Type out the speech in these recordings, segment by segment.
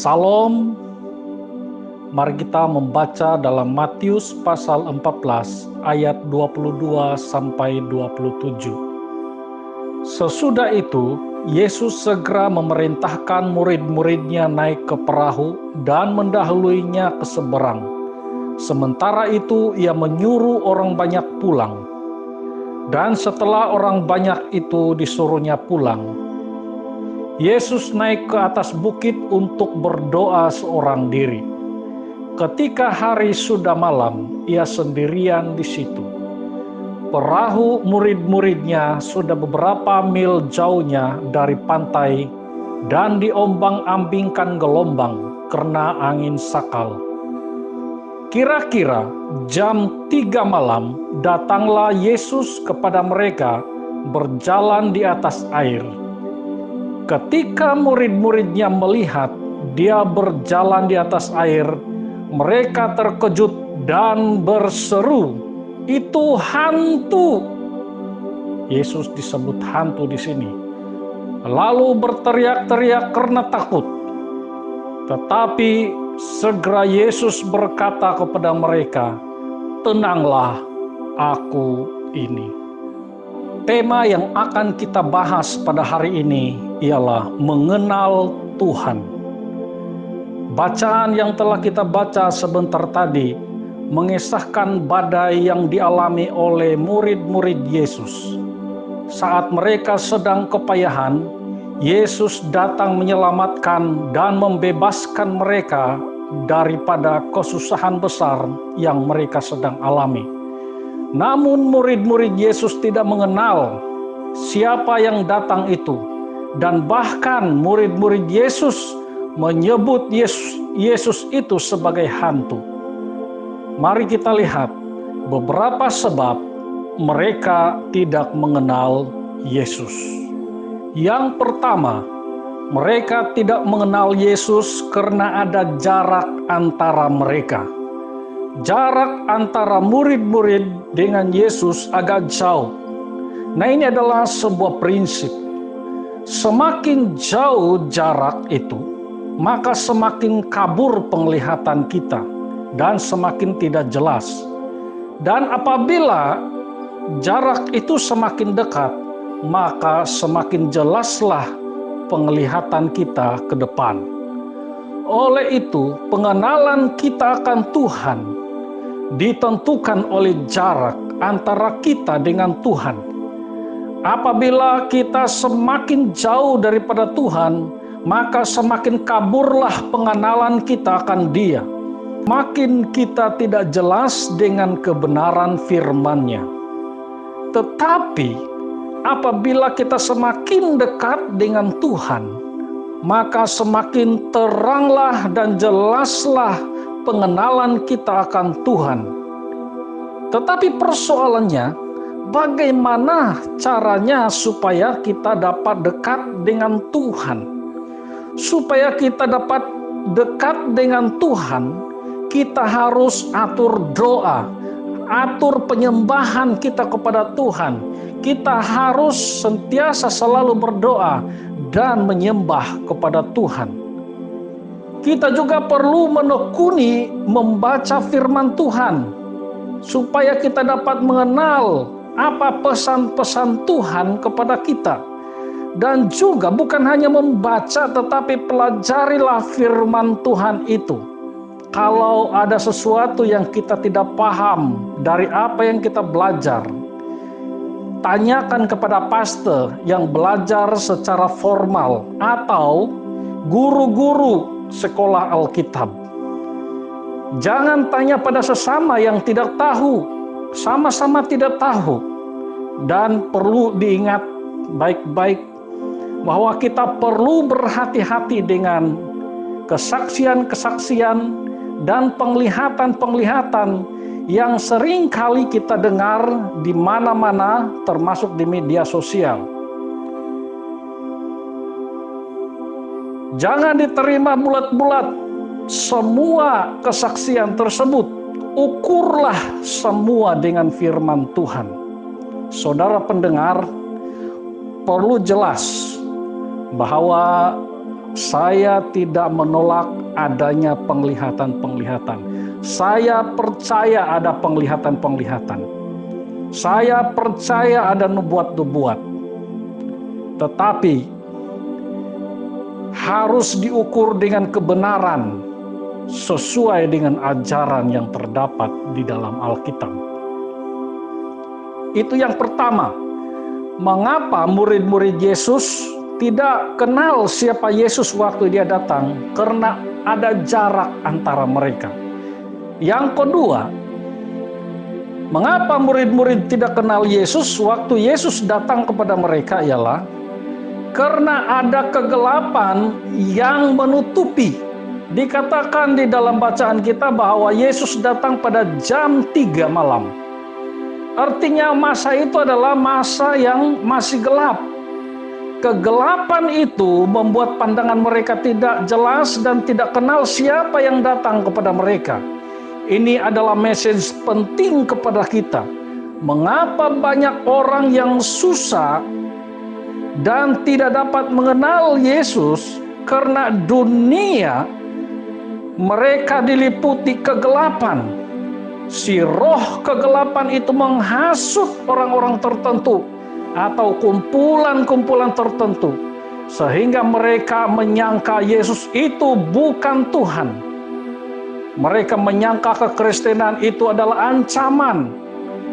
Salam. Mari kita membaca dalam Matius pasal 14 ayat 22 sampai 27. Sesudah itu, Yesus segera memerintahkan murid-muridnya naik ke perahu dan mendahuluinya ke seberang. Sementara itu, ia menyuruh orang banyak pulang. Dan setelah orang banyak itu disuruhnya pulang, Yesus naik ke atas bukit untuk berdoa seorang diri. Ketika hari sudah malam, ia sendirian di situ. Perahu murid-muridnya sudah beberapa mil jauhnya dari pantai dan diombang-ambingkan gelombang karena angin sakal. Kira-kira jam 3 malam datanglah Yesus kepada mereka berjalan di atas air. Ketika murid-muridnya melihat dia berjalan di atas air, mereka terkejut dan berseru, "Itu hantu!" Yesus disebut hantu di sini. Lalu berteriak-teriak karena takut. Tetapi segera Yesus berkata kepada mereka, "Tenanglah, aku ini." Tema yang akan kita bahas pada hari ini ialah mengenal Tuhan. Bacaan yang telah kita baca sebentar tadi mengisahkan badai yang dialami oleh murid-murid Yesus. Saat mereka sedang kepayahan, Yesus datang menyelamatkan dan membebaskan mereka daripada kesusahan besar yang mereka sedang alami. Namun murid-murid Yesus tidak mengenal siapa yang datang itu, dan bahkan murid-murid Yesus menyebut Yesus itu sebagai hantu. Mari kita lihat beberapa sebab mereka tidak mengenal Yesus. Yang pertama, mereka tidak mengenal Yesus karena ada jarak antara mereka. Jarak antara murid-murid dengan Yesus agak jauh. Nah, ini adalah sebuah prinsip. Semakin jauh jarak itu, maka semakin kabur penglihatan kita dan semakin tidak jelas. Dan apabila jarak itu semakin dekat, maka semakin jelaslah penglihatan kita ke depan. Oleh itu, pengenalan kita akan Tuhan ditentukan oleh jarak antara kita dengan Tuhan. Apabila kita semakin jauh daripada Tuhan, maka semakin kaburlah pengenalan kita akan Dia. Makin kita tidak jelas dengan kebenaran firman-Nya. Tetapi apabila kita semakin dekat dengan Tuhan, maka semakin teranglah dan jelaslah pengenalan kita akan Tuhan. Tetapi persoalannya, bagaimana caranya supaya kita dapat dekat dengan Tuhan? Supaya kita dapat dekat dengan Tuhan, kita harus atur doa, atur penyembahan kita kepada Tuhan. Kita harus sentiasa selalu berdoa dan menyembah kepada Tuhan. Kita juga perlu menekuni membaca firman Tuhan, supaya kita dapat mengenal apa pesan-pesan Tuhan kepada kita. Dan juga bukan hanya membaca, tetapi pelajarilah firman Tuhan itu. Kalau ada sesuatu yang kita tidak paham dari apa yang kita belajar, tanyakan kepada pastor yang belajar secara formal atau guru-guru sekolah Alkitab. Jangan tanya pada sesama yang tidak tahu, sama-sama tidak tahu. Dan perlu diingat baik-baik bahwa kita perlu berhati-hati dengan kesaksian-kesaksian dan penglihatan-penglihatan yang sering kali kita dengar di mana-mana, termasuk di media sosial. Jangan diterima bulat-bulat semua kesaksian tersebut. Ukurlah semua dengan firman Tuhan. Saudara pendengar, perlu jelas bahwa Saya tidak menolak adanya penglihatan-penglihatan. Saya percaya ada penglihatan-penglihatan. Saya percaya ada nubuat-nubuat. Tetapi harus diukur dengan kebenaran sesuai dengan ajaran yang terdapat di dalam Alkitab. Itu yang pertama. Mengapa murid-murid Yesus tidak kenal siapa Yesus waktu dia datang? Karena ada jarak antara mereka. Yang kedua, mengapa murid-murid tidak kenal Yesus waktu Yesus datang kepada mereka ialah karena ada kegelapan yang menutupi. Dikatakan di dalam bacaan kita bahwa Yesus datang pada jam 3 malam. Artinya masa itu adalah masa yang masih gelap. Kegelapan itu membuat pandangan mereka tidak jelas dan tidak kenal siapa yang datang kepada mereka. Ini adalah message penting kepada kita. Mengapa banyak orang yang susah dan tidak dapat mengenal Yesus? Karena dunia mereka diliputi kegelapan. Si roh kegelapan itu menghasut orang-orang tertentu atau kumpulan-kumpulan tertentu, sehingga mereka menyangka Yesus itu bukan Tuhan. Mereka menyangka kekristenan itu adalah ancaman.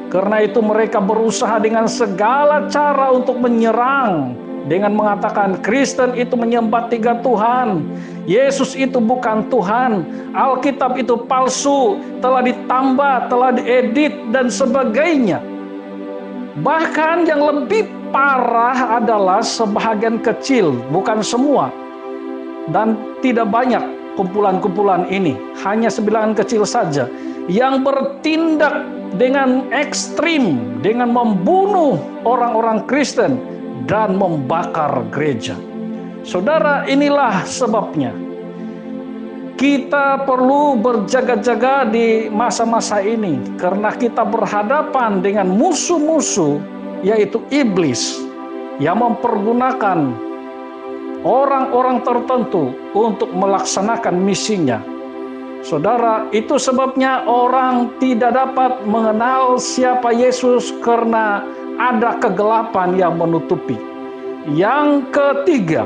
Karena itu mereka berusaha dengan segala cara untuk menyerang, dengan mengatakan Kristen itu menyembah 3 Tuhan, Yesus itu bukan Tuhan, Alkitab itu palsu, telah ditambah, telah diedit, dan sebagainya. Bahkan yang lebih parah adalah sebahagian kecil, bukan semua, dan tidak banyak kumpulan-kumpulan ini, hanya sebilangan kecil saja, yang bertindak dengan ekstrim, dengan membunuh orang-orang Kristen dan membakar gereja. Saudara, inilah sebabnya kita perlu berjaga-jaga di masa-masa ini, karena kita berhadapan dengan musuh-musuh, yaitu iblis, yang mempergunakan orang-orang tertentu untuk melaksanakan misinya. Saudara, itu sebabnya orang tidak dapat mengenal siapa Yesus karena ada kegelapan yang menutupi. Yang ketiga,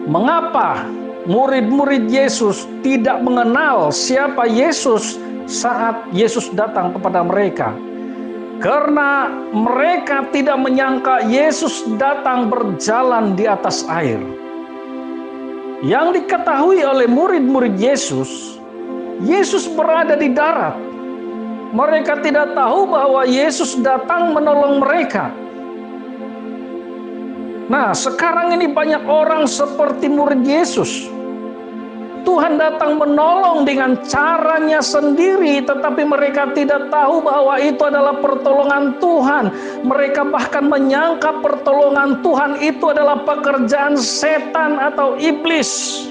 mengapa murid-murid Yesus tidak mengenal siapa Yesus saat Yesus datang kepada mereka? Karena mereka tidak menyangka Yesus datang berjalan di atas air. Yang diketahui oleh murid-murid Yesus, Yesus berada di darat. Mereka tidak tahu bahwa Yesus datang menolong mereka. Nah, sekarang ini banyak orang seperti murid Yesus. Tuhan datang menolong dengan caranya sendiri, tetapi mereka tidak tahu bahwa itu adalah pertolongan Tuhan. Mereka bahkan menyangka pertolongan Tuhan itu adalah pekerjaan setan atau iblis.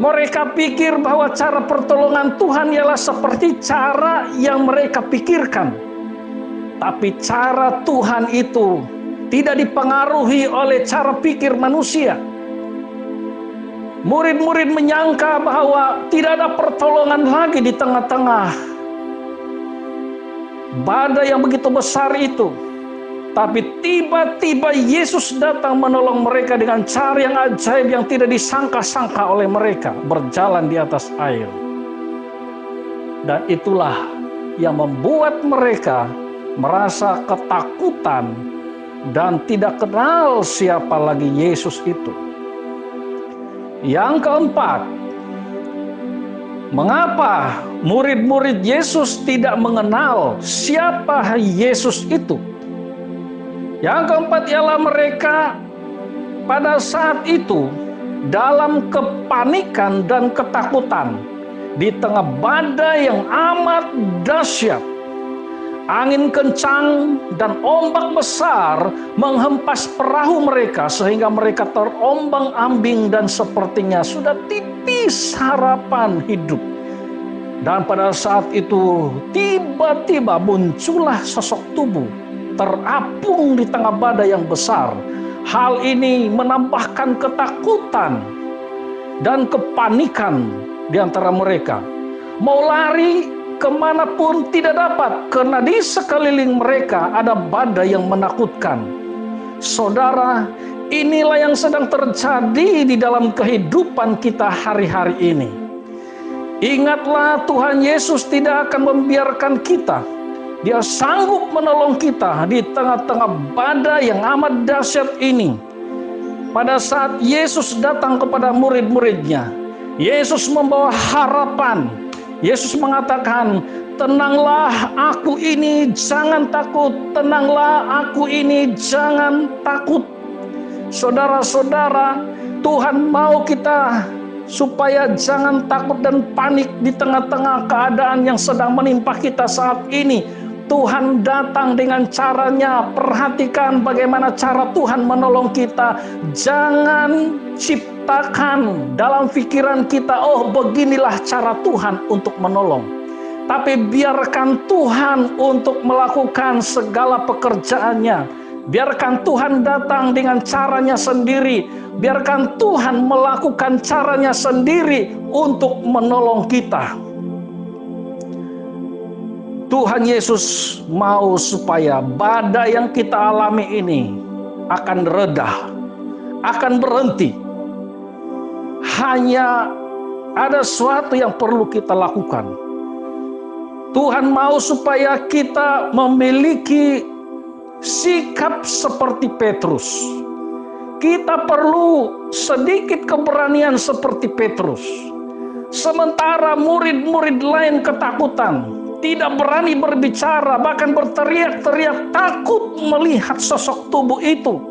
Mereka pikir bahwa cara pertolongan Tuhan ialah seperti cara yang mereka pikirkan. Tapi cara Tuhan itu tidak dipengaruhi oleh cara pikir manusia. Murid-murid menyangka bahwa tidak ada pertolongan lagi di tengah-tengah badai yang begitu besar itu. Tapi tiba-tiba Yesus datang menolong mereka dengan cara yang ajaib yang tidak disangka-sangka oleh mereka, berjalan di atas air. Dan itulah yang membuat mereka merasa ketakutan dan tidak kenal siapa lagi Yesus itu. Yang keempat, mengapa murid-murid Yesus tidak mengenal siapa Yesus itu? Yang keempat ialah mereka pada saat itu dalam kepanikan dan ketakutan di tengah badai yang amat dahsyat. Angin kencang dan ombak besar menghempas perahu mereka sehingga mereka terombang-ambing dan sepertinya sudah tipis harapan hidup. Dan pada saat itu tiba-tiba muncullah sosok tubuh terapung di tengah badai yang besar. Hal ini menambahkan ketakutan dan kepanikan di antara mereka. Mau lari kemanapun tidak dapat, karena di sekeliling mereka ada badai yang menakutkan. Saudara, inilah yang sedang terjadi di dalam kehidupan kita hari-hari ini. Ingatlah, Tuhan Yesus tidak akan membiarkan kita. Dia sanggup menolong kita di tengah-tengah badai yang amat dahsyat ini. Pada saat Yesus datang kepada murid-muridnya, Yesus membawa harapan. Yesus mengatakan, tenanglah, aku ini, jangan takut. Tenanglah, aku ini, jangan takut. Saudara-saudara, Tuhan mau kita supaya jangan takut dan panik di tengah-tengah keadaan yang sedang menimpa kita saat ini. Tuhan datang dengan caranya. Perhatikan bagaimana cara Tuhan menolong kita. Jangan ciptakan dalam pikiran kita, oh beginilah cara Tuhan untuk menolong. Tapi biarkan Tuhan untuk melakukan segala pekerjaannya. Biarkan Tuhan datang dengan caranya sendiri. Biarkan Tuhan melakukan caranya sendiri untuk menolong kita. Tuhan Yesus mau supaya badai yang kita alami ini akan reda, akan berhenti. Hanya ada sesuatu yang perlu kita lakukan. Tuhan mau supaya kita memiliki sikap seperti Petrus. Kita perlu sedikit keberanian seperti Petrus. Sementara murid-murid lain ketakutan, tidak berani berbicara, bahkan berteriak-teriak takut melihat sosok tubuh itu.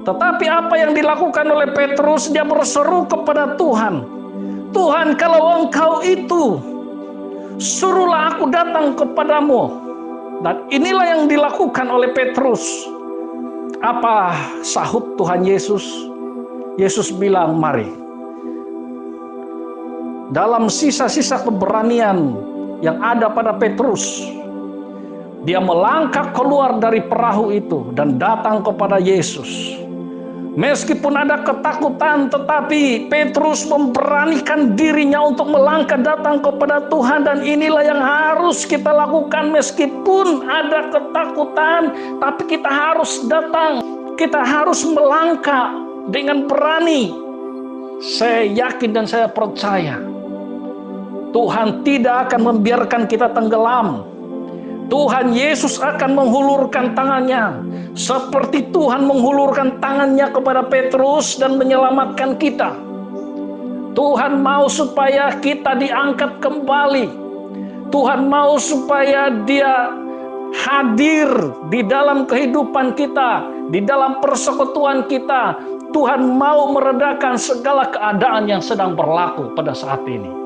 Tetapi apa yang dilakukan oleh Petrus? Dia berseru kepada Tuhan, Tuhan, kalau Engkau itu, suruhlah aku datang kepadamu. Dan inilah yang dilakukan oleh Petrus. Apa sahut Tuhan Yesus? Yesus bilang, mari. Dalam sisa-sisa keberanian yang ada pada Petrus, dia melangkah keluar dari perahu itu dan datang kepada Yesus. Meskipun ada ketakutan, tetapi Petrus memberanikan dirinya untuk melangkah datang kepada Tuhan. Dan inilah yang harus kita lakukan. Meskipun ada ketakutan, tapi kita harus datang. Kita harus melangkah dengan berani. Saya yakin dan saya percaya, Tuhan tidak akan membiarkan kita tenggelam. Tuhan Yesus akan menghulurkan tangannya, seperti Tuhan menghulurkan tangannya kepada Petrus dan menyelamatkan kita. Tuhan mau supaya kita diangkat kembali. Tuhan mau supaya Dia hadir di dalam kehidupan kita, di dalam persekutuan kita. Tuhan mau meredakan segala keadaan yang sedang berlaku pada saat ini.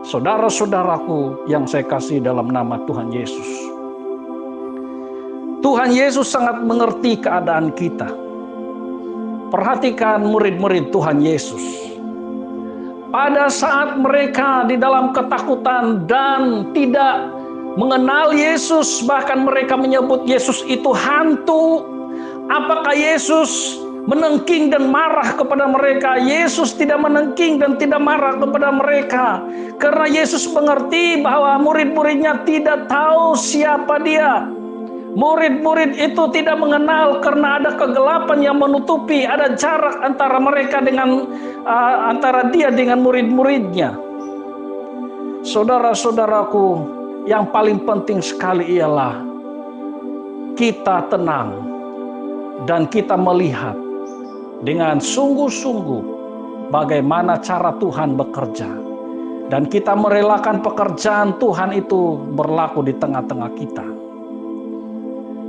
Saudara-saudaraku yang saya kasih dalam nama Tuhan Yesus. Tuhan Yesus sangat mengerti keadaan kita. Perhatikan murid-murid Tuhan Yesus. Pada saat mereka di dalam ketakutan dan tidak mengenal Yesus, bahkan mereka menyebut Yesus itu hantu. Apakah Yesus menengking dan marah kepada mereka? Yesus tidak menengking dan tidak marah kepada mereka, karena Yesus mengerti bahwa murid-muridnya tidak tahu siapa Dia. Murid-murid itu tidak mengenal karena ada kegelapan yang menutupi, ada jarak antara mereka dengan antara Dia dengan murid-muridnya. Saudara-saudaraku, yang paling penting sekali ialah kita tenang dan kita melihat dengan sungguh-sungguh bagaimana cara Tuhan bekerja. Dan kita merelakan pekerjaan Tuhan itu berlaku di tengah-tengah kita.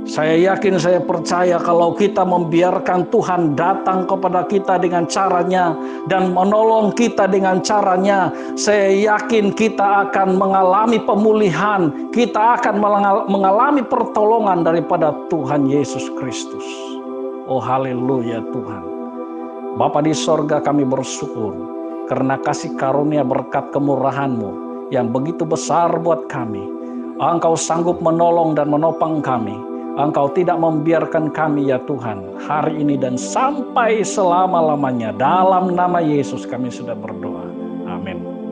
Saya yakin, saya percaya kalau kita membiarkan Tuhan datang kepada kita dengan caranya dan menolong kita dengan caranya, saya yakin kita akan mengalami pemulihan, kita akan mengalami pertolongan daripada Tuhan Yesus Kristus. Oh haleluya Tuhan. Bapa di sorga, kami bersyukur karena kasih karunia berkat kemurahan-Mu yang begitu besar buat kami. Engkau sanggup menolong dan menopang kami. Engkau tidak membiarkan kami ya Tuhan, hari ini dan sampai selama-lamanya. Dalam nama Yesus kami sudah berdoa. Amin.